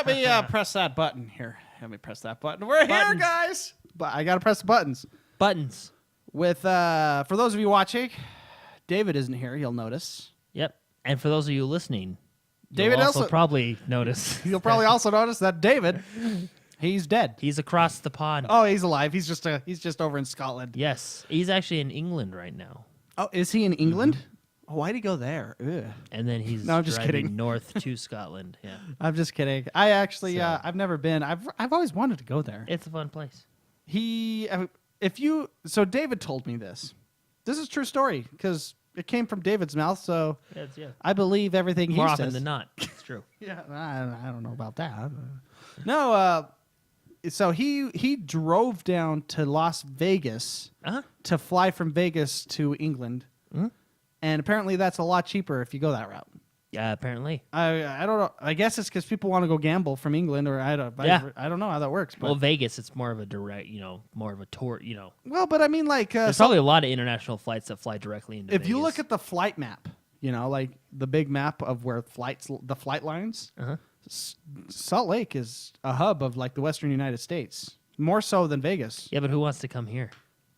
let me press that button here. Let me press that button. We're here, guys. But I got to press the buttons. Buttons. With for those of you watching, David isn't here. You'll notice. Yep. And for those of you listening, David you'll also probably notice. You'll probably also notice that David, he's dead. He's across the pond. Oh, he's alive. He's just over in Scotland. Yes, he's actually in England right now. Oh, is he in England? Oh, why'd he go there? Ugh. And then he's I'm just driving kidding. north to Scotland. Yeah, I'm just kidding. I actually, I've never been. I've always wanted to go there. it's a fun place. So David told me this. This is a true story because it came from David's mouth. So Yeah. I believe everything More he often says. than not, it's true. Yeah, I don't know about that. No, so he drove down to Las Vegas to fly from Vegas to England, and apparently that's a lot cheaper if you go that route. Yeah, apparently. I don't know. I guess it's because people want to go gamble from England, or I don't know how that works. But. Well, Vegas, it's more of a direct, more of a tour, Well, but I mean, like, there's probably a lot of international flights that fly directly into if Vegas. you look at the flight map, like the big map of where the flight lines, Salt Lake is a hub of like the Western United States, more so than Vegas. Yeah, but who wants to come here?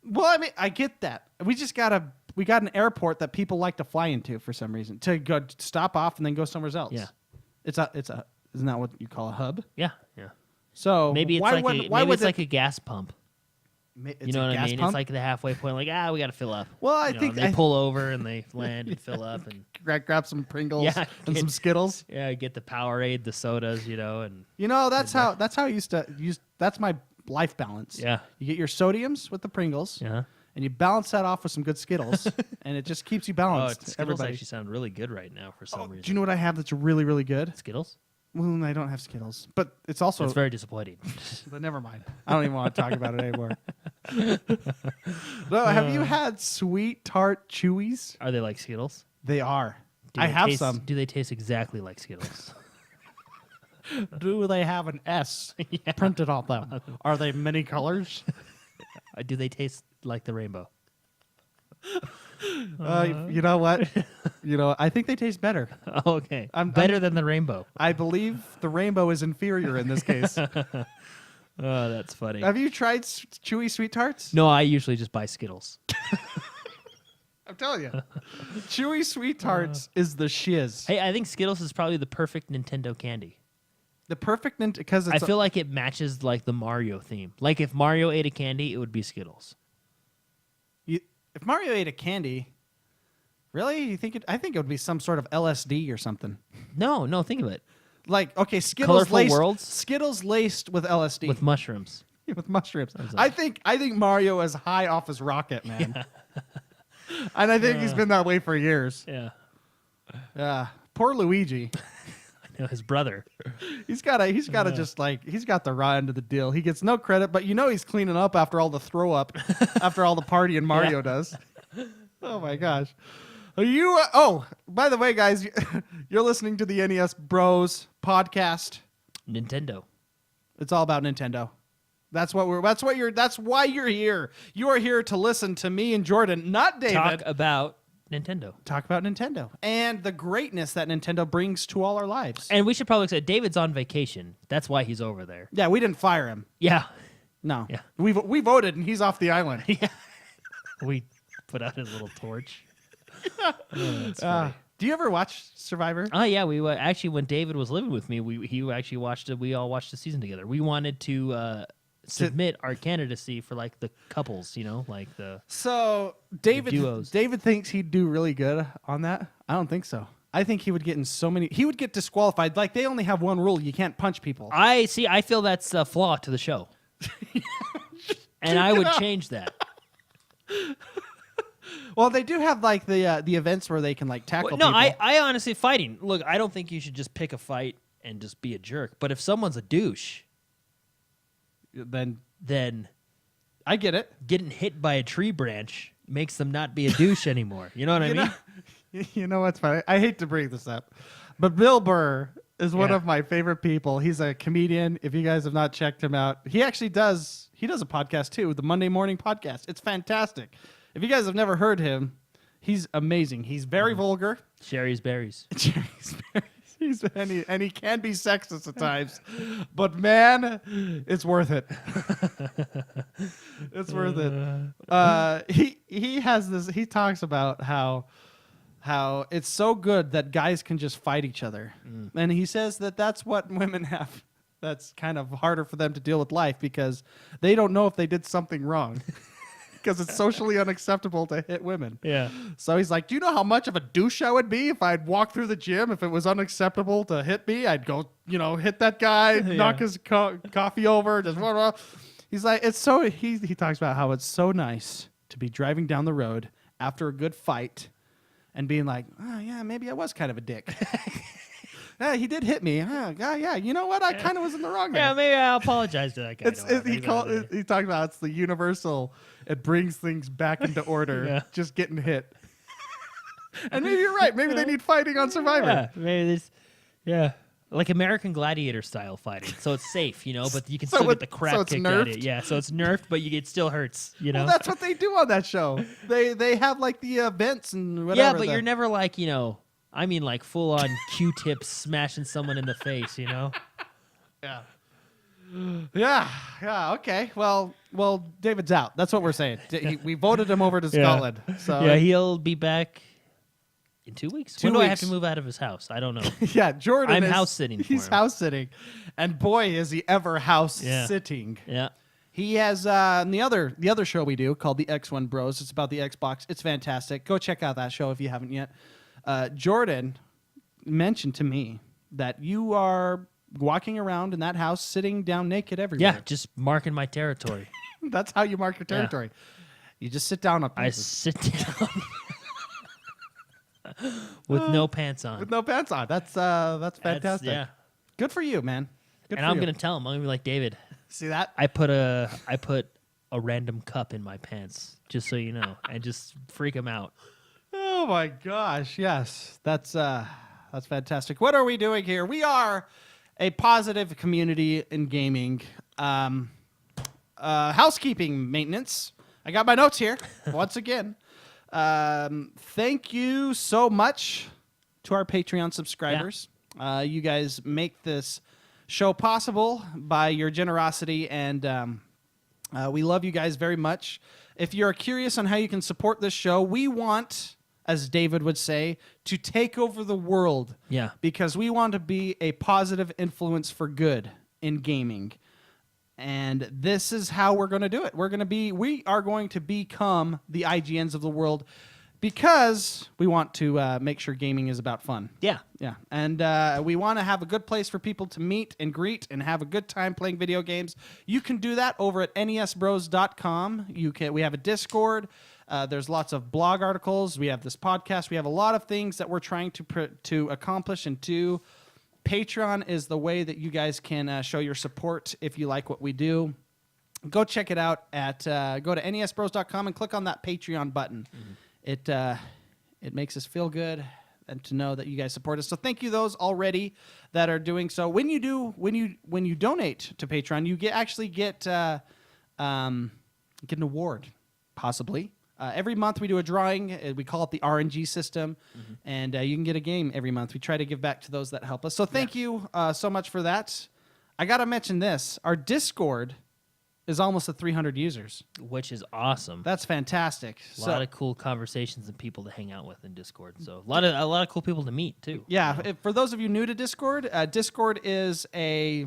Well, I mean, I get that. We got an airport that people like to fly into for some reason to go stop off and then go somewhere else. Yeah, isn't that what you call a hub? Yeah. So maybe it's like a gas pump. You know what I mean? Pump? It's like the halfway point. Like we got to fill up. Well, I think they pull over and they land and fill up and grab some Pringles and some Skittles. Yeah, get the Powerade, the sodas, and that's how I used to use. That's my life balance. Yeah, you get your sodiums with the Pringles. Yeah. And you balance that off with some good Skittles, and it just keeps you balanced. Skittles actually sound really good right now for some reason. Do you know what I have that's really, really good? Skittles? Well, I don't have Skittles, but it's also... It's very disappointing. But never mind. I don't even want to talk about it anymore. No, have you had sweet tart Chewies? Are they like Skittles? They are. I have some. Do they taste exactly like Skittles? Do they have an S printed on them? Are they many colors? Do they taste like the rainbow? You know what? I think they taste better. Okay. Better than the rainbow. I believe the rainbow is inferior in this case. Oh, that's funny. Have you tried Chewy Sweet Tarts? No, I usually just buy Skittles. I'm telling you. Chewy Sweet Tarts is the shiz. Hey, I think Skittles is probably the perfect Nintendo candy. The perfect because I feel like it matches like the Mario theme. Like if Mario ate a candy, it would be Skittles. If Mario ate a candy, really? You think I think it would be some sort of LSD or something. No, think of it. Like, okay, Skittles Colorful laced with LSD. With mushrooms. With mushrooms. I think Mario is high off his rocket, man. Yeah. And I think he's been that way for years. Yeah. Yeah. Poor Luigi. His brother. He's got the raw end of the deal. He gets no credit, but he's cleaning up after all the throw up, after all the partying Mario does. Oh my gosh. By the way, guys, you're listening to the NES Bros podcast. Nintendo. It's all about Nintendo. That's why you're here. You are here to listen to me and Jordan, not David. Talk about Nintendo and the greatness that Nintendo brings to all our lives. And we should probably say David's on vacation. That's why he's over there. Yeah, we didn't fire him. Yeah. No. Yeah. We voted and he's off the island. Yeah. We put out his little torch. Oh, that's funny. Do you ever watch Survivor? Oh yeah, we actually when David was living with me, we actually watched it. We all watched the season together. We wanted to submit our candidacy for like the couples, like the duos. David thinks he'd do really good on that. I don't think so. I think he would get he would get disqualified. Like they only have one rule: you can't punch people. I feel that's a flaw to the show, and I would change that. Well, they do have like the events where they can like tackle people. No, I honestly fighting. Look, I don't think you should just pick a fight and just be a jerk. But if someone's a douche, then I get it. Getting hit by a tree branch makes them not be a douche anymore. You know what I mean? You know what's funny? I hate to bring this up, but Bill Burr is one of my favorite people. He's a comedian. If you guys have not checked him out, he actually does a podcast too, the Monday Morning Podcast. It's fantastic. If you guys have never heard him, he's amazing. He's very vulgar. Sherry's berries. Sherry's berries. And he can be sexist at times, but man, it's worth it. It's worth it. He has this. He talks about how it's so good that guys can just fight each other, and he says that that's what women have. That's kind of harder for them to deal with life because they don't know if they did something wrong. Because it's socially unacceptable to hit women. Yeah. So he's like, do you know how much of a douche I would be if I'd walk through the gym? If it was unacceptable to hit me, I'd go, hit that guy, knock his coffee over. Just blah, blah. He's like, it's so. He talks about how it's so nice to be driving down the road after a good fight and being like, oh, yeah, maybe I was kind of a dick. Yeah, he did hit me. Yeah, you know what? I kind of was in the wrong there. Yeah, maybe I'll apologize to that guy. He talked about it's the universal. It brings things back into order. Just getting hit. And maybe you're right. Maybe they need fighting on Survivor. Yeah, maybe this. Yeah, like American Gladiator style fighting. So it's safe, but you can still get the crap kicked out of it. Yeah, so it's nerfed, but it still hurts. Well, that's what they do on that show. They have like the events and whatever. Yeah, but you're never like I mean, like full on Q-tips smashing someone in the face, Yeah. Yeah. Okay. Well, David's out. That's what we're saying. We voted him over to Scotland. So yeah, he'll be back in 2 weeks. When do I have to move out of his house? I don't know. Yeah, Jordan. I'm house sitting. He's house sitting, and boy, is he ever house sitting. Yeah. He has the other show we do called the XoneBros. It's about the Xbox. It's fantastic. Go check out that show if you haven't yet. Jordan mentioned to me that you are walking around in that house sitting down naked everywhere. Yeah, just marking my territory. That's how you mark your territory. You just sit down up. I sit down with no pants on. With no pants on. That's fantastic. Yeah. Good for you, man. Good and for I'm you. gonna tell him. I'm gonna be like, David. See that? I put a random cup in my pants, just so you know, and just freak him out. Oh my gosh, yes. That's fantastic. What are we doing here? We are a positive community in gaming. Housekeeping maintenance. I got my notes here once again. Thank you so much to our Patreon subscribers. Yeah. You guys make this show possible by your generosity, and we love you guys very much. If you're curious on how you can support this show, we want, as David would say, to take over the world. Yeah. Because we want to be a positive influence for good in gaming. And this is how we're going to do it. We are going to become the IGNs of the world because we want to make sure gaming is about fun. Yeah. Yeah. And we want to have a good place for people to meet and greet and have a good time playing video games. You can do that over at nesbros.com. We have a Discord. There's lots of blog articles. We have this podcast. We have a lot of things that we're trying to accomplish and do. Patreon is the way that you guys can show your support if you like what we do. Go check it out at go to nesbros.com and click on that Patreon button. Mm-hmm. It makes us feel good and to know that you guys support us. So thank you those already that are doing so. When you donate to Patreon, you get an award, possibly. Every month we do a drawing. We call it the RNG system, and you can get a game every month. We try to give back to those that help us. So thank you so much for that. I got to mention this. Our Discord is almost at 300 users. Which is awesome. That's fantastic. A lot of cool conversations and people to hang out with in Discord. So a lot of cool people to meet, too. Yeah. For those of you new to Discord, Discord is a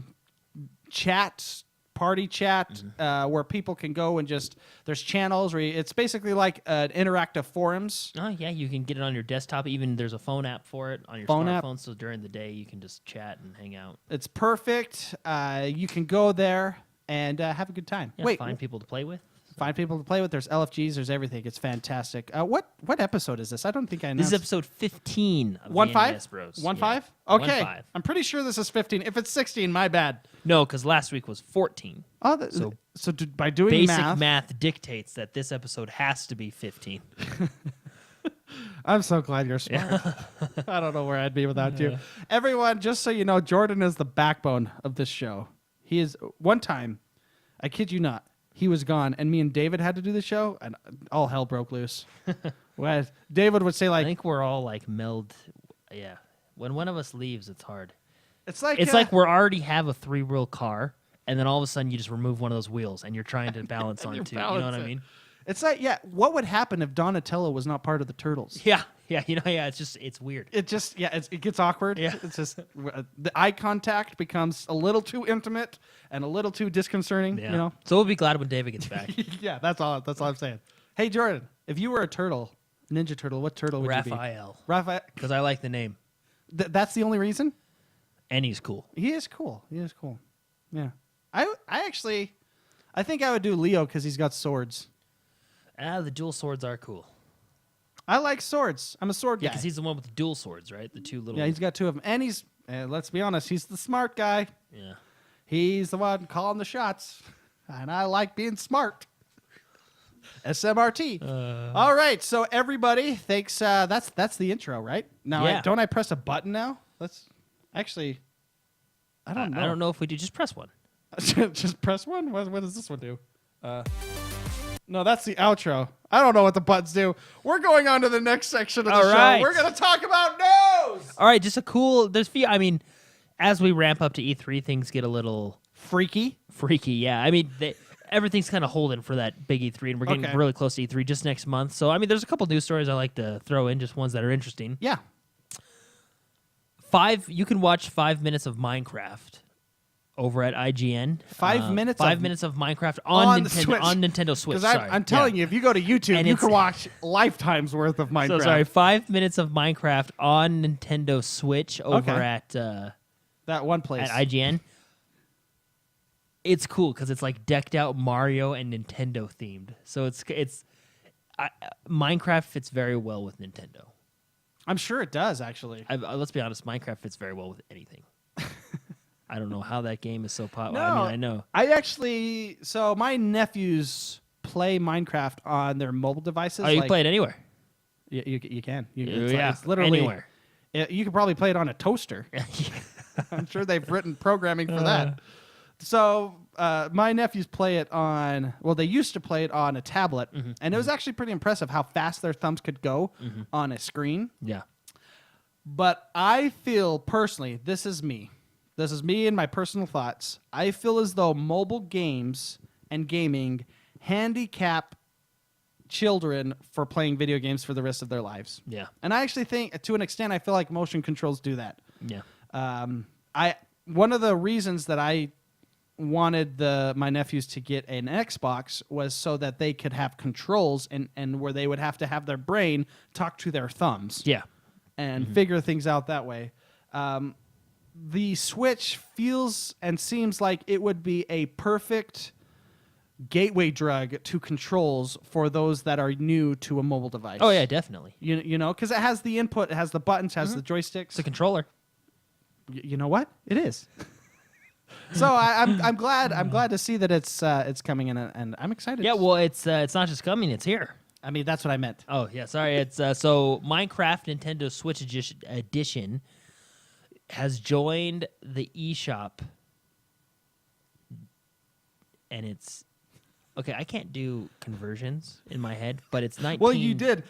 party chat where people can go and there's channels where it's basically like interactive forums. Oh yeah, you can get it on your desktop. Even there's a phone app for it on your smartphone. So during the day you can just chat and hang out. It's perfect. You can go there and have a good time. Yeah, find people to play with. Find people to play with. There's LFGs. There's everything. It's fantastic. What episode is this? I don't think I know. This is episode 15 of 1-5? NES Bros. 1-5? Okay. 1-5. I'm pretty sure this is 15. If it's 16, my bad. No, because last week was 14. Oh, so by doing math dictates that this episode has to be 15. I'm so glad you're smart. Yeah. I don't know where I'd be without you. Everyone, just so you know, Jordan is the backbone of this show. He is, one time, I kid you not, he was gone, and me and David had to do the show, and all hell broke loose. David would say, like... I think we're all, like, When one of us leaves, it's hard. It's like we already have a 3-wheel car, and then all of a sudden you just remove one of those wheels, and you're trying to balance on it too. You know what I mean? It's like, what would happen if Donatello was not part of the Turtles? Yeah. It's weird. It gets awkward. Yeah. It's just the eye contact becomes a little too intimate and a little too disconcerting. Yeah. You know. So we'll be glad when David gets back. Yeah, that's all I'm saying. Hey, Jordan, if you were a turtle, Ninja Turtle, what turtle would you be? Raphael. Because I like the name. That's the only reason. And he's cool. He is cool. Yeah. I think I would do Leo because he's got swords. The dual swords are cool. I like swords. I'm a sword guy. Yeah, because he's the one with the dual swords, right? The two little. Yeah, he's got 2 of them, and he's. Let's be honest, he's the smart guy. Yeah. He's the one calling the shots, and I like being smart. SMRT. All right, so everybody, thanks. That's the intro, right? Now, yeah. Don't I press a button now? Let's actually. I don't know. I don't know if we do. Just press one. Just press one. What does this one do? No, that's the outro. I don't know what the buttons do. We're going on to the next section of the show. We're going to talk about news. All right, just a cool. I mean, as we ramp up to E3, things get a little freaky. Yeah, I mean, everything's kind of holding for that big E3, and we're getting really close to E3 just next month. So, I mean, there's a couple news stories I like to throw in, just ones that are interesting. Yeah. You can watch 5 minutes of Minecraft over at IGN. 5 minutes? 5 minutes of Minecraft on Nintendo Switch. Because I'm telling you, if you go to YouTube, you can watch lifetimes worth of Minecraft. So sorry, 5 minutes of Minecraft on Nintendo Switch over at that one place at IGN. It's cool because it's like decked out Mario and Nintendo themed. So Minecraft fits very well with Nintendo. I'm sure it does, actually. Let's be honest, Minecraft fits very well with anything. I don't know how that game is so popular. No, I know. So my nephews play Minecraft on their mobile devices. Oh, you can play it anywhere. You can. It's literally anywhere. You could probably play it on a toaster. I'm sure they've written programming for that. So my nephews play it on. Well, they used to play it on a tablet, and it was actually pretty impressive how fast their thumbs could go on a screen. Yeah. But I feel personally, this is me and my personal thoughts. I feel as though mobile games and gaming handicap children for playing video games for the rest of their lives. Yeah. And I actually think, to an extent, I feel like motion controls do that. Yeah. One of the reasons that I wanted my nephews to get an Xbox was so that they could have controls and where they would have to have their brain talk to their thumbs. Yeah. And figure things out that way. The Switch feels and seems like it would be a perfect gateway drug to controls for those that are new to a mobile device. Oh yeah, definitely. You know, because it has the input, it has the buttons, it has the joysticks. It's a controller. You know what? It is. So I'm glad to see that it's coming in, and I'm excited. Yeah, well, it's not just coming; it's here. I mean, that's what I meant. Oh yeah, sorry. It's so Minecraft Nintendo Switch Edition has joined the eShop, and it's okay. I can't do conversions in my head, but it's 19. Well, you did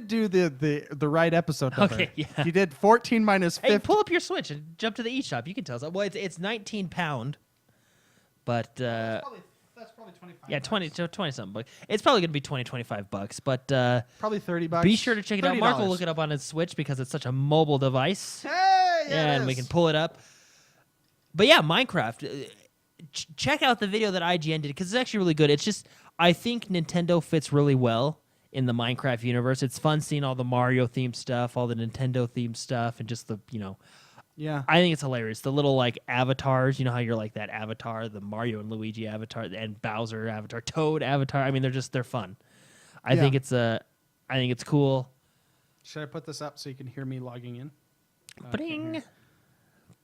do the right episode number. Okay, yeah. You did 14 minus 50. Hey, pull up your Switch and jump to the eShop. You can tell us. Well, it's £19, but that's probably 25. Yeah, 20 something bucks. It's probably gonna be $25, but probably $30. Be sure to check it out. $30. Mark will look it up on his Switch because it's such a mobile device. Hey, and we can pull it up. But yeah, Minecraft. Check out the video that IGN did because it's actually really good. It's just I think Nintendo fits really well in the Minecraft universe. It's fun seeing all the Mario themed stuff, all the Nintendo themed stuff, and just the Yeah. I think it's hilarious. The little like avatars, you know how you're like that avatar, the Mario and Luigi avatar, and Bowser avatar, Toad avatar. I mean, they're fun. I think it's cool. Should I put this up so you can hear me logging in? Bing.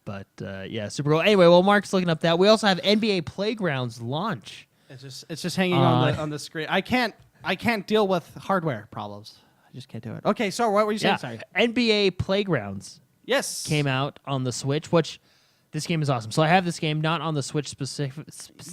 But yeah, super cool. Anyway, while Mark's looking up that, we also have NBA Playgrounds launch. It's just hanging on the screen. I can't deal with hardware problems. I just can't do it. Okay, so what were you saying? Yeah. Sorry. NBA Playgrounds. Yes. Came out on the Switch, which This game is awesome. So I have this game not on the Switch specific.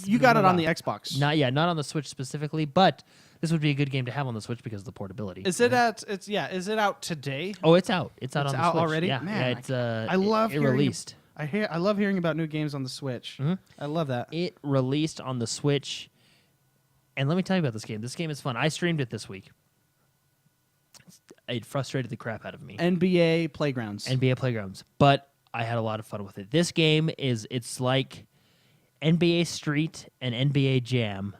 You got it on the Xbox. Not on the Switch specifically, but this would be a good game to have on the Switch because of the portability. Is it Is it out today? Oh, it's out. It's out on the Switch already. Yeah, Man, it's I love it released. I love hearing about new games on the Switch. Mm-hmm. I love that. It released on the Switch, and let me tell you about this game. This game is fun. I streamed it this week. It frustrated the crap out of me. NBA Playgrounds. But I had a lot of fun with it. This game it's like NBA Street and NBA Jam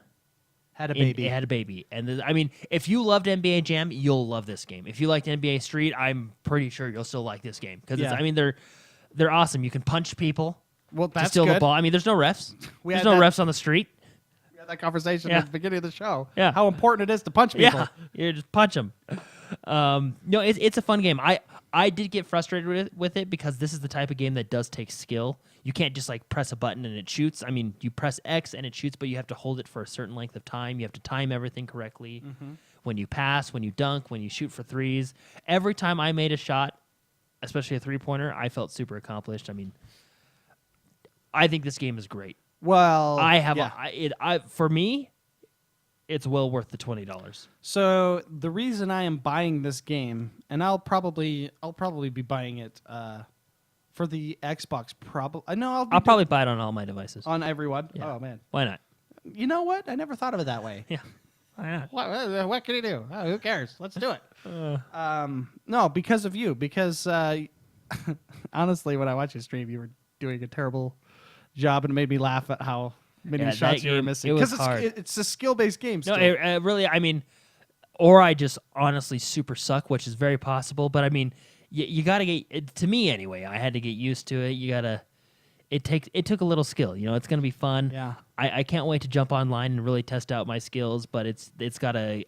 had a baby. It had a baby. And I mean, if you loved NBA Jam, you'll love this game. If you liked NBA Street, I'm pretty sure you'll still like this game because I mean they're awesome. You can punch people. Well, that's to steal good. the ball. I mean, there's no refs. There's no refs on the street. We had that conversation at the beginning of the show. Yeah. How important it is to punch people. Yeah, you just punch them. No, it's a fun game. I did get frustrated with it because this is the type of game that does take skill. You can't just like press a button and it shoots. I mean, you press X and it shoots, but you have to hold it for a certain length of time. You have to time everything correctly. Mm-hmm. When you pass, when you dunk, when you shoot for threes. Every time I made a shot, especially a three-pointer, I felt super accomplished. I mean, I think this game is great. Well, for me, it's well worth the $20. So the reason I am buying this game, and I'll probably be buying it for the Xbox. I'll probably buy it on all my devices. On everyone. Yeah. Oh man, why not? You know what? I never thought of it that way. Yeah, why not? What can you do? Oh, who cares? Let's do it. No, because of you. Because honestly, when I watched your stream, you were doing a terrible job, and it made me laugh at how many shots you were missing. Because it's a skill-based game. No, it really. I mean, or I just honestly super suck, which is very possible. But I mean, you got to get. To me, anyway, I had to get used to it. You gotta. It took a little skill. You know, it's gonna be fun. Yeah. I can't wait to jump online and really test out my skills. But it's got a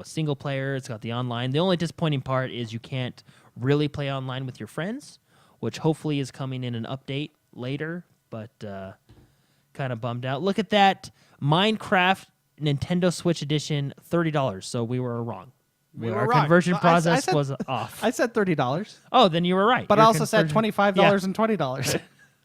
single player. It's got the online. The only disappointing part is you can't really play online with your friends, which hopefully is coming in an update later. But kind of bummed out. Look at that Minecraft Nintendo Switch Edition, $30. So we were wrong. Our conversion process was off. I said $30. Oh, then you were right. But I also said $25 and $20.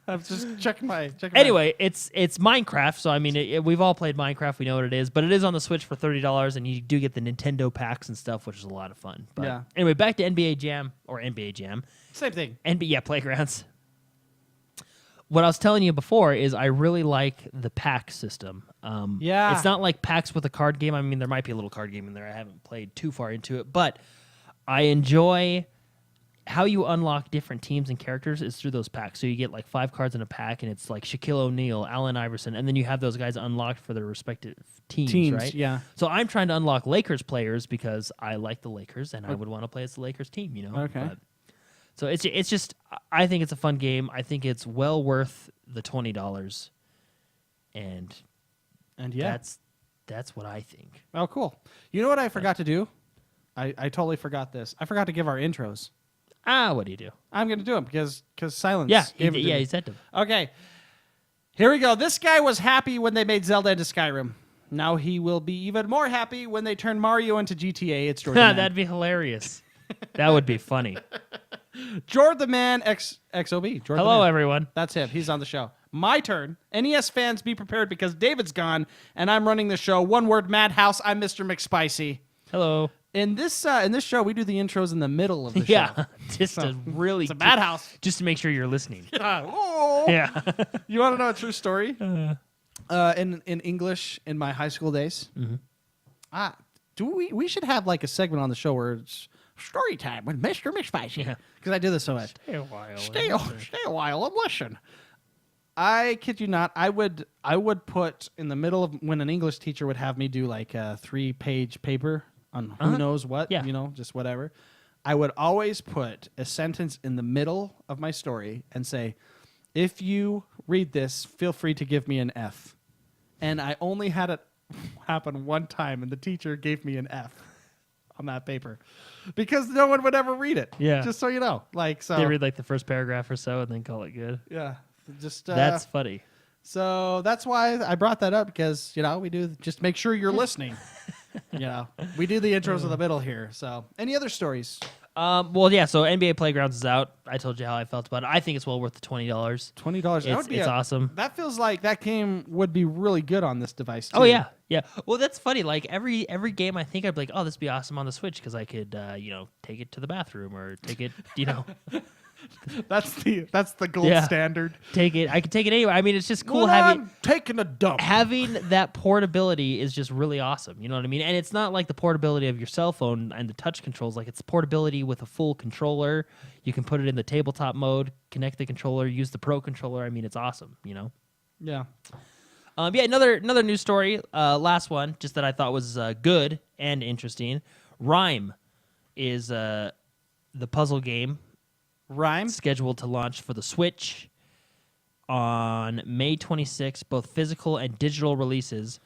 I was just checking my. Anyway, it's Minecraft, so I mean, we've all played Minecraft. We know what it is, but it is on the Switch for $30, and you do get the Nintendo packs and stuff, which is a lot of fun. But anyway, back to NBA Jam. Same thing. Playgrounds. What I was telling you before is I really like the pack system. It's not like packs with a card game. I mean, there might be a little card game in there. I haven't played too far into it, but I enjoy how you unlock different teams and characters is through those packs. So you get like 5 cards in a pack, and it's like Shaquille O'Neal, Allen Iverson, and then you have those guys unlocked for their respective teams, right? Yeah. So I'm trying to unlock Lakers players because I like the Lakers, and I would want to play as the Lakers team, you know? Okay. So it's just, I think it's a fun game. I think it's well worth the $20, and that's what I think. Oh, cool. You know what I forgot to do? I totally forgot this. I forgot to give our intros. What do you do? I'm going to do them because Silence. He said them. Okay. Here we go. This guy was happy when they made Zelda into Skyrim. Now he will be even more happy when they turn Mario into GTA. It's Jordtheman. That'd be hilarious. That would be funny. Jordtheman XOB. Jordtheman. Hello, everyone. That's him. He's on the show. My turn. NES fans, be prepared because David's gone, and I'm running the show. One word, Madhouse. I'm MrMcspicey. Hello. In this show, we do the intros in the middle of the show. Yeah, just to really... It's a madhouse. Just to make sure you're listening. Oh. Yeah. You want to know a true story? In English, in my high school days, we should have like a segment on the show where it's story time with MrMcspicey. Because I do this so much. Stay a while. Stay a while and listen. I kid you not. I would put in the middle of when an English teacher would have me do like a 3-page paper on who knows what, just whatever. I would always put a sentence in the middle of my story and say, if you read this, feel free to give me an F. And I only had it happen one time, and the teacher gave me an F on that paper because no one would ever read it. Yeah. Just so you know. They read like the first paragraph or so and then call it good. Yeah. That's funny. So that's why I brought that up because, we do just make sure you're listening. We do the intros in the middle here. So any other stories? Well, yeah. So NBA Playgrounds is out. I told you how I felt about it. I think it's well worth the $20. $20. It's awesome. That feels like that game would be really good on this device too. Oh yeah, yeah. Well, that's funny. Like every game, I think I'd be like, oh, this would be awesome on the Switch because I could, take it to the bathroom or take it, That's the gold standard. Take it. I could take it anywhere. I mean, it's just cool when I'm taking a dump. Having that portability is just really awesome. You know what I mean? And it's not like the portability of your cell phone and the touch controls. Like it's portability with a full controller. You can put it in the tabletop mode, connect the controller, use the Pro controller. I mean, it's awesome. Yeah. Yeah. Another news story. Last one, just that I thought was good and interesting. Rhyme is the puzzle game. Rhyme scheduled to launch for the Switch on May 26th, both physical and digital releases.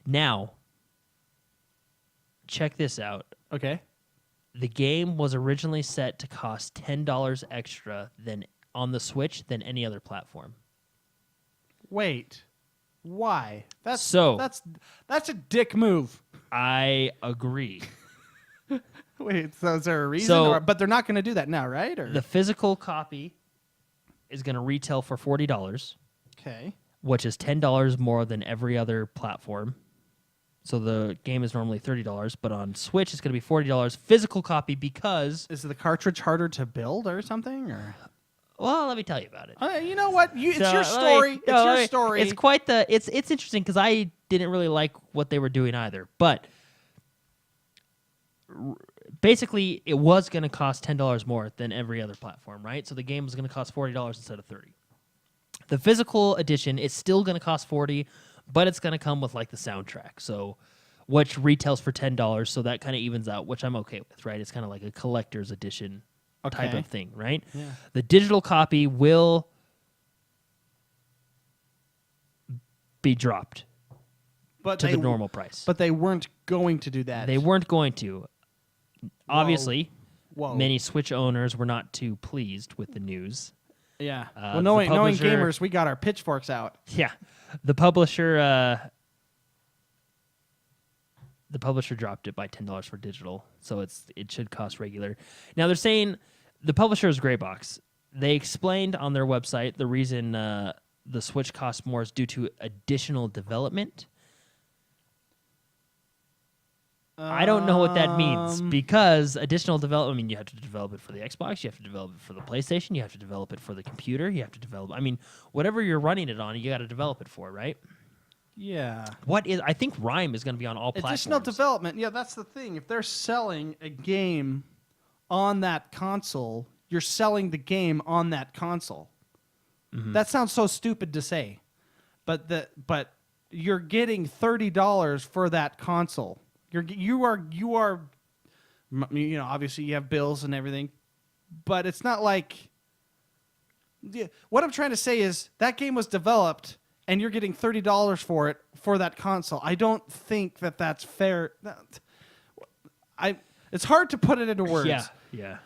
Now, check this out. Okay. The game was originally set to cost $10 extra than on the Switch than any other platform. Wait. Why? That's a dick move. I agree. Wait, so is there a reason? But they're not going to do that now, right? Or? The physical copy is going to retail for $40. Okay. Which is $10 more than every other platform. So the game is normally $30, but on Switch it's going to be $40 physical copy because... Is the cartridge harder to build or something? Or? Well, let me tell you about it. You know what? It's your story. It's your story. It's quite the... It's interesting because I didn't really like what they were doing either, but... Basically, it was going to cost $10 more than every other platform, right? So the game was going to cost $40 instead of $30. The physical edition is still going to cost $40, but it's going to come with like the soundtrack. So, which retails for $10, so that kind of evens out, which I'm okay with, right? It's kind of like a collector's edition type of thing, right? Yeah. The digital copy will be dropped to the normal price. But they weren't going to do that. They weren't going to. Obviously, many Switch owners were not too pleased with the news. Yeah. Well, knowing gamers, we got our pitchforks out. Yeah. The publisher dropped it by $10 for digital, so it should cost regular. Now they're saying the publisher is Graybox. They explained on their website the reason the Switch costs more is due to additional development. I don't know what that means because additional development, I mean, you have to develop it for the Xbox, you have to develop it for the PlayStation, you have to develop it for the computer, you have to develop, I mean, whatever you're running it on, you got to develop it for, right? Yeah. I think Rhyme is going to be on all platforms. Additional development, yeah, that's the thing. If they're selling a game on that console, you're selling the game on that console. Mm-hmm. That sounds so stupid to say, but you're getting $30 for that console. You are obviously you have bills and everything, but it's not like what I'm trying to say is that game was developed and you're getting $30 for it for that console. I don't think that that's fair. It's hard to put it into words. Yeah.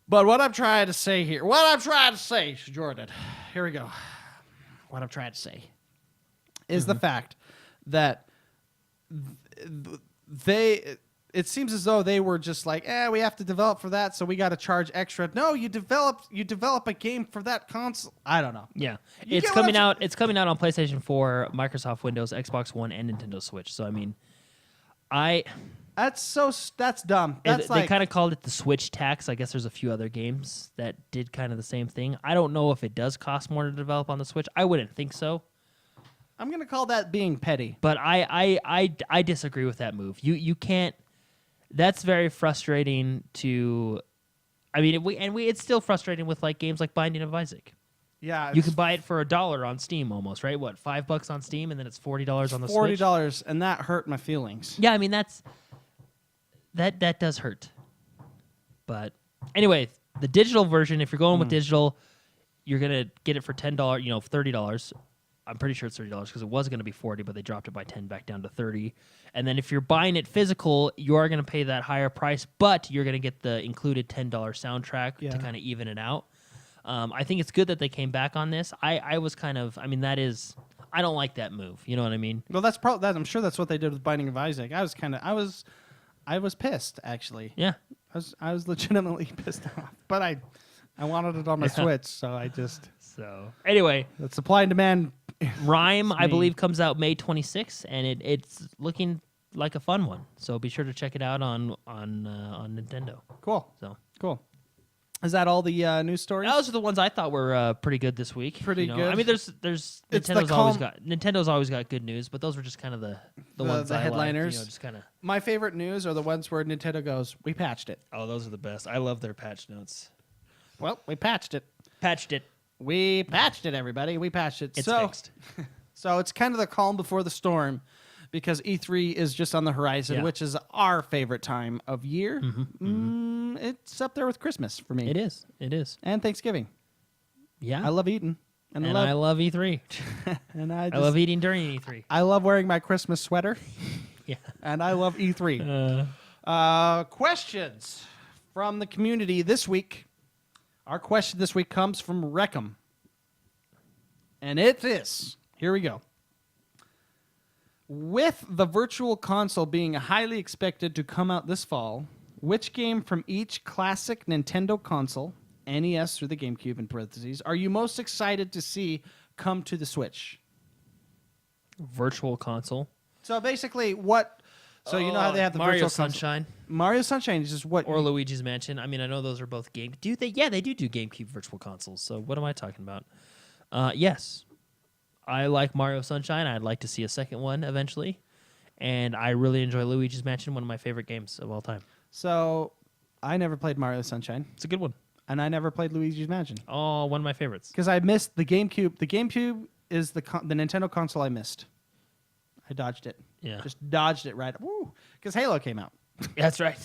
But what I'm trying to say here, Jordan, here we go. What I'm trying to say is the fact that it seems as though they were just like, we have to develop for that, so we got to charge extra. No, you develop a game for that console. I don't know. Yeah, it's coming out. It's coming out on PlayStation 4, Microsoft Windows, Xbox One, and Nintendo Switch. So I mean, that's dumb. They kind of called it the Switch tax. I guess there's a few other games that did kind of the same thing. I don't know if it does cost more to develop on the Switch. I wouldn't think so. I'm gonna call that being petty. But I disagree with that move. You can't. That's very frustrating to. I mean, it's still frustrating with like games like Binding of Isaac. Yeah, you can buy it for $1 on Steam almost, right? What, $5 on Steam, and then it's $40 on the Switch. $40, and that hurt my feelings. Yeah, I mean that does hurt. But anyway, the digital version, if you're going with digital, you're gonna get it for $10, $30. I'm pretty sure it's $30 because it was going to be $40, but they dropped it by 10 back down to $30. And then if you're buying it physical, you are going to pay that higher price, but you're going to get the included $10 soundtrack to kind of even it out. I think it's good that they came back on this. I was kind of, I mean, I don't like that move. You know what I mean? Well, that's probably that. I'm sure that's what they did with Binding of Isaac. I I was pissed actually. Yeah. I was legitimately pissed off, but I wanted it on my Switch, so I just. So anyway, the supply and demand. Rhyme, I believe, comes out May 26th, and it's looking like a fun one. So be sure to check it out on Nintendo. Cool. So cool. Is that all the news stories? Those are the ones I thought were pretty good this week. Pretty good. I mean, there's Nintendo's always got good news, but those were just kind of the ones the I headliners. Liked, just kind of. My favorite news are the ones where Nintendo goes, "We patched it." Oh, those are the best. I love their patch notes. Well, we patched it. We patched it, everybody. We patched it. It's fixed. So it's kind of the calm before the storm, because E3 is just on the horizon, which is our favorite time of year. It's up there with Christmas for me. It is. And Thanksgiving. Yeah. I love eating. And I love E3. And I love eating during E3. I love wearing my Christmas sweater. Yeah. And I love E3. Questions from the community this week. Our question this week comes from Reckham. And it is, here we go. With the Virtual Console being highly expected to come out this fall, which game from each classic Nintendo console, NES through the GameCube in parentheses, are you most excited to see come to the Switch? Virtual Console? So basically, what... So you know how they have the Mario Virtual Sunshine. Mario Sunshine is just what... Or Luigi's Mansion. I mean, I know those are both game... Do they? Yeah, they do GameCube Virtual Consoles. So what am I talking about? Yes. I like Mario Sunshine. I'd like to see a second one eventually. And I really enjoy Luigi's Mansion, one of my favorite games of all time. So I never played Mario Sunshine. It's a good one. And I never played Luigi's Mansion. Oh, one of my favorites. Because I missed the GameCube. The GameCube is the Nintendo console I missed. I dodged it. Yeah. Just dodged it right. Because Halo came out. That's right.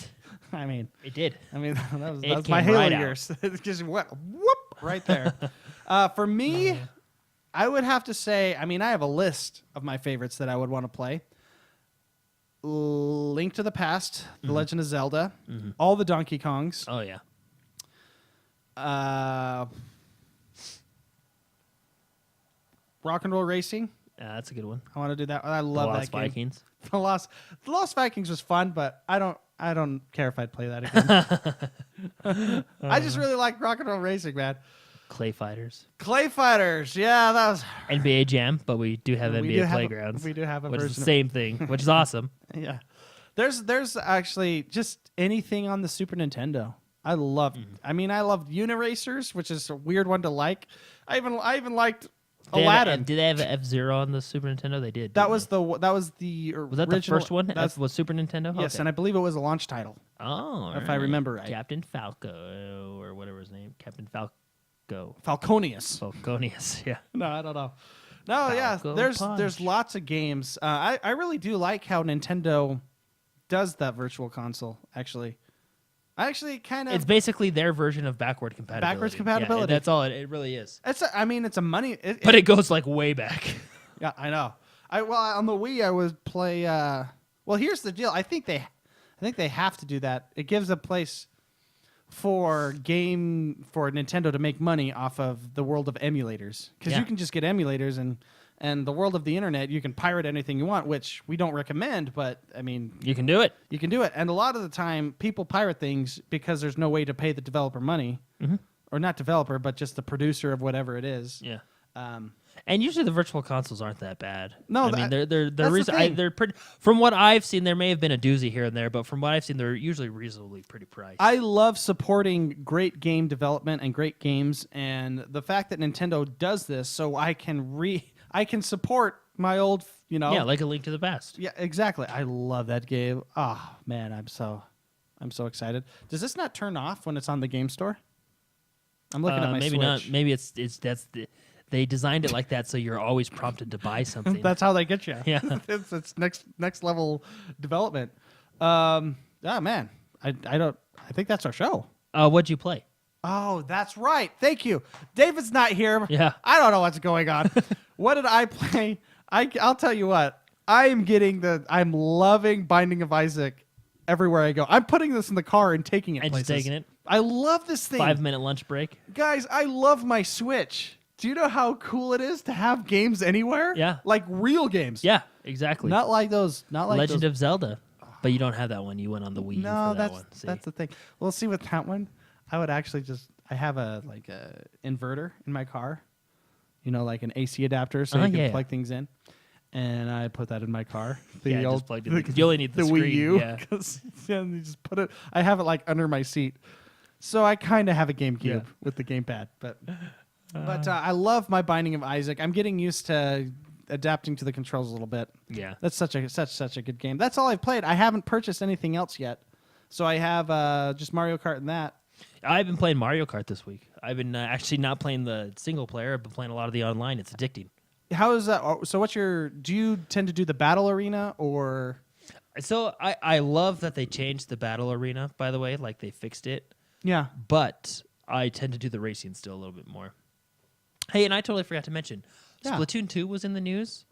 I mean. It did. I mean, that was It my came Halo right years. It just went whoop right there. For me, I would have to say, I mean, I have a list of my favorites that I would want to play. Link to the Past, The Legend of Zelda, all the Donkey Kongs. Oh, yeah. Rock and Roll Racing. That's a good one. I want to do that. I love that game. Vikings. The Lost Vikings was fun, but I don't care if I'd play that again. I just really like Rock and Roll Racing, man. Clay Fighters. Clay Fighters, yeah, that was NBA Jam, but we do have NBA Playgrounds. We do have a which version is the same thing, which is awesome. Yeah, there's actually just anything on the Super Nintendo. I loved. I mean, I loved Uniracers, which is a weird one to like. I even liked Aladdin. Did they have F-Zero on the Super Nintendo? They did. That was the original. Was that the first one? That was Super Nintendo? Yes, okay. and I believe it was a launch title. Oh, if I remember right. Captain Falco or whatever his name. Captain Falco. Falconius. Yeah. No, I don't know. No, yeah. There's lots of games. I really do like how Nintendo does that Virtual Console. Actually, I actually kind of. It's basically their version of backward compatibility. Backwards compatibility. Yeah, that's all it really is. It's a money. But it goes like way back. Yeah, I know. On the Wii I would play. Well, here's the deal. I think they have to do that. It gives a place for Nintendo to make money off of the world of emulators, because you can just get emulators and the world of the internet, you can pirate anything you want, which we don't recommend, but I mean, you can do it. You can do it. And a lot of the time people pirate things because there's no way to pay the developer money, or not developer, but just the producer of whatever it is. Yeah. And usually the Virtual Consoles aren't that bad. No, I mean they're pretty. From what I've seen, there may have been a doozy here and there, but from what I've seen, they're usually reasonably pretty priced. I love supporting great game development and great games, and the fact that Nintendo does this, so I can support my old, Yeah, like A Link to the Past. Yeah, exactly. I love that game. Oh man, I'm so excited. Does this not turn off when it's on the game store? I'm looking at my maybe Switch. Not. Maybe they designed it like that so you're always prompted to buy something. That's how they get you. Yeah. it's next level development. Man, I think that's our show. What'd you play? Oh, that's right. Thank you. David's not here. Yeah. I don't know what's going on. What did I play? I'll tell you what. I'm loving Binding of Isaac everywhere I go. I'm putting this in the car and taking it places. Just taking it. I love this thing. 5-minute lunch break. Guys, I love my Switch. Do you know how cool it is to have games anywhere? Yeah. Like real games. Yeah, exactly. Not like those. Not like Legend of Zelda. Oh, But you don't have that one. You went on the Wii U No, for that one. See? that's the thing. Well, see, with that one, I would actually I have a inverter in my car, like an AC adapter, so you can plug things in. And I put that in my car. Just plugged it because you only need the screen. Wii U. Yeah. You just put it. I have it like under my seat, so I kind of have a GameCube with the gamepad. But I love my Binding of Isaac. I'm getting used to adapting to the controls a little bit. Yeah, that's such a good game. That's all I've played. I haven't purchased anything else yet, so I have just Mario Kart and that. I've been playing Mario Kart this week. I've been actually not playing the single player. I've been playing a lot of the online. It's addicting. How is that? So do you tend to do the battle arena or? So I love that they changed the battle arena, by the way, like they fixed it. Yeah. But I tend to do the racing still a little bit more. Hey, and I totally forgot to mention, Splatoon 2 was in the news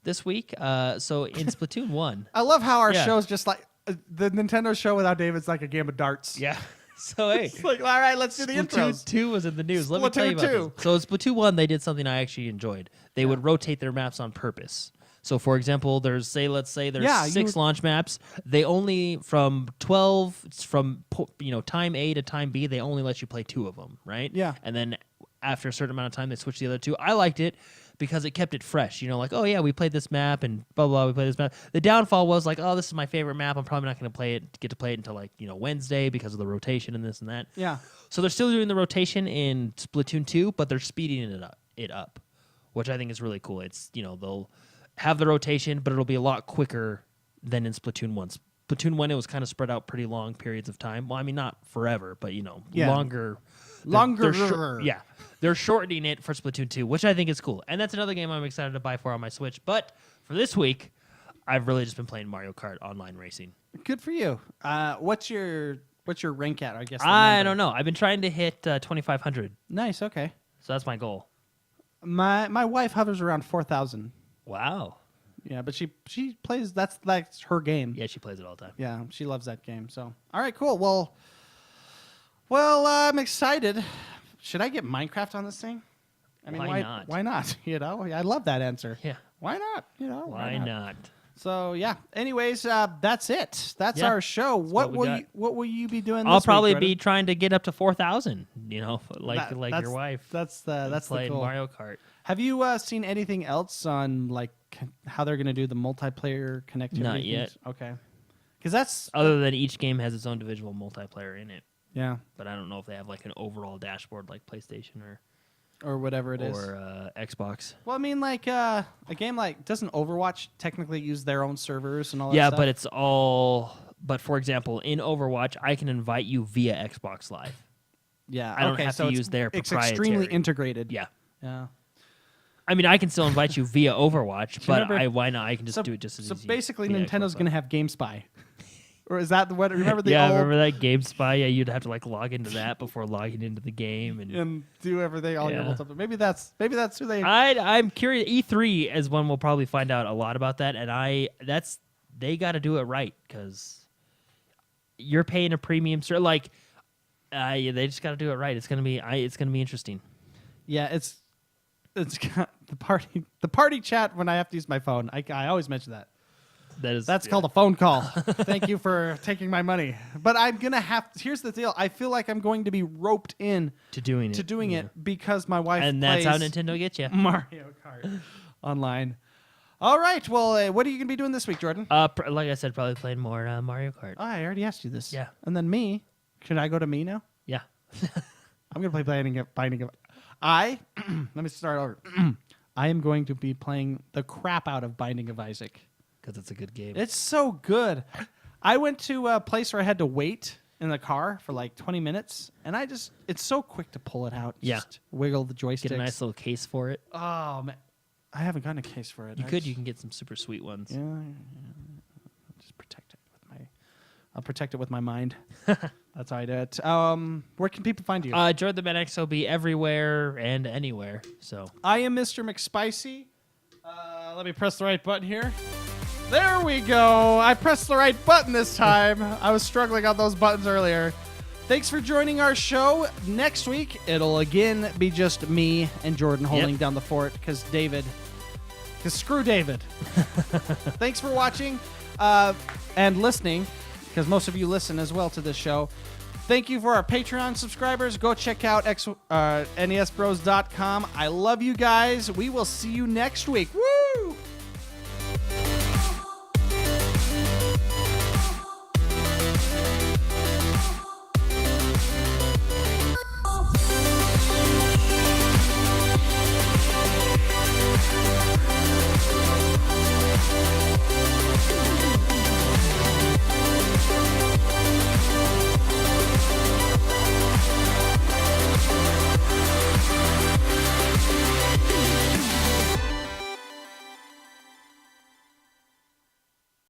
this week. So in Splatoon 1. I love how our show's just like the Nintendo show without David's like a game of darts. Yeah. So hey, it's like, all right, let's do the intros. Splatoon 2 was in the news. Let me tell you about 2. this. So in Splatoon 1, they did something I actually enjoyed. They would rotate their maps on purpose. So for example, let's say there's 6 launch maps. They only from time A to time B, they only let you play 2 of them, right? Yeah. And then after a certain amount of time, they switch the other 2. I liked it because it kept it fresh. Like, oh yeah, we played this map and blah blah. We played this map. The downfall was like, oh, this is my favorite map. I'm probably not going to get to play it until like Wednesday because of the rotation and this and that. Yeah. So they're still doing the rotation in Splatoon 2, but they're speeding it up, which I think is really cool. It's they'll have the rotation, but it'll be a lot quicker than in Splatoon 1. Splatoon 1, it was kind of spread out pretty long periods of time. Well, I mean, not forever, but longer. They're shortening it for Splatoon 2, which I think is cool. And that's another game I'm excited to buy on my Switch. But for this week, I've really just been playing Mario Kart Online Racing. Good for you. What's your rank at, I guess? I don't know. I've been trying to hit 2,500. Nice, okay. So that's my goal. My wife hovers around 4,000. Wow. Yeah, but she plays, that's her game. Yeah, she plays it all the time. Yeah, she loves that game. So, all right, cool. Well, I'm excited. Should I get Minecraft on this thing? I mean, why not? Why not? I love that answer. Yeah. Why not? Why not? So yeah. Anyways, that's it. That's our show. What will you be doing? I'll this probably week, be trying to get up to 4,000. Like your wife. That's playing cool. Mario Kart. Have you seen anything else on like how they're going to do the multiplayer connectivity? Not yet. Okay. Because that's other than each game has its own individual multiplayer in it. Yeah. But I don't know if they have like an overall dashboard like PlayStation or whatever it is. Or Xbox. Well, I mean, like a game like doesn't Overwatch technically use their own servers and all that stuff? Yeah, but it's all. But for example, in Overwatch, I can invite you via Xbox Live. Yeah, I don't have to use their proprietary. It's extremely integrated. Yeah. Yeah. I mean, I can still invite you via Overwatch, but why not? I can just do it just as easy. So basically, Nintendo's going to have GameSpy. Or is that what? Remember the remember that GameSpy? Yeah, you'd have to like log into that before logging into the game and do everything all your multiple. Maybe that's who they. I'm curious. E3 is one we'll probably find out a lot about that, and they got to do it right because you're paying a premium. Like, they just got to do it right. It's gonna be interesting. Yeah, it's got the party chat when I have to use my phone. I always mention that. That's called a phone call. Thank you for taking my money. But I'm going to here's the deal. I feel like I'm going to be roped in to doing it because my wife and plays that's how Nintendo gets you. Mario Kart online. All right. Well, what are you going to be doing this week, Jordan? Like I said, probably playing more Mario Kart. Oh, I already asked you this. Yeah. And then me. Should I go to me now? Yeah. I'm going to play Binding of let me start over. I am going to be playing the crap out of Binding of Isaac. Because it's a good game. It's so good. I went to a place where I had to wait in the car for like 20 minutes, and it's so quick to pull it out. Just wiggle the joysticks. Get a nice little case for it. Oh, man. I haven't gotten a case for it. You can get some super sweet ones. Yeah. Just protect it I'll protect it with my mind. That's how I do it. Where can people find you? Jordtheman XOB everywhere and anywhere. So I am MrMcspicey. Let me press the right button here. There we go. I pressed the right button this time. I was struggling on those buttons earlier. Thanks for joining our show. Next week, it'll again be just me and Jordan holding down the fort because screw David. Thanks for watching. and listening, because most of you listen as well to this show. Thank you for our Patreon subscribers. Go check out nesbros.com. I love you guys. We will see you next week. Woo!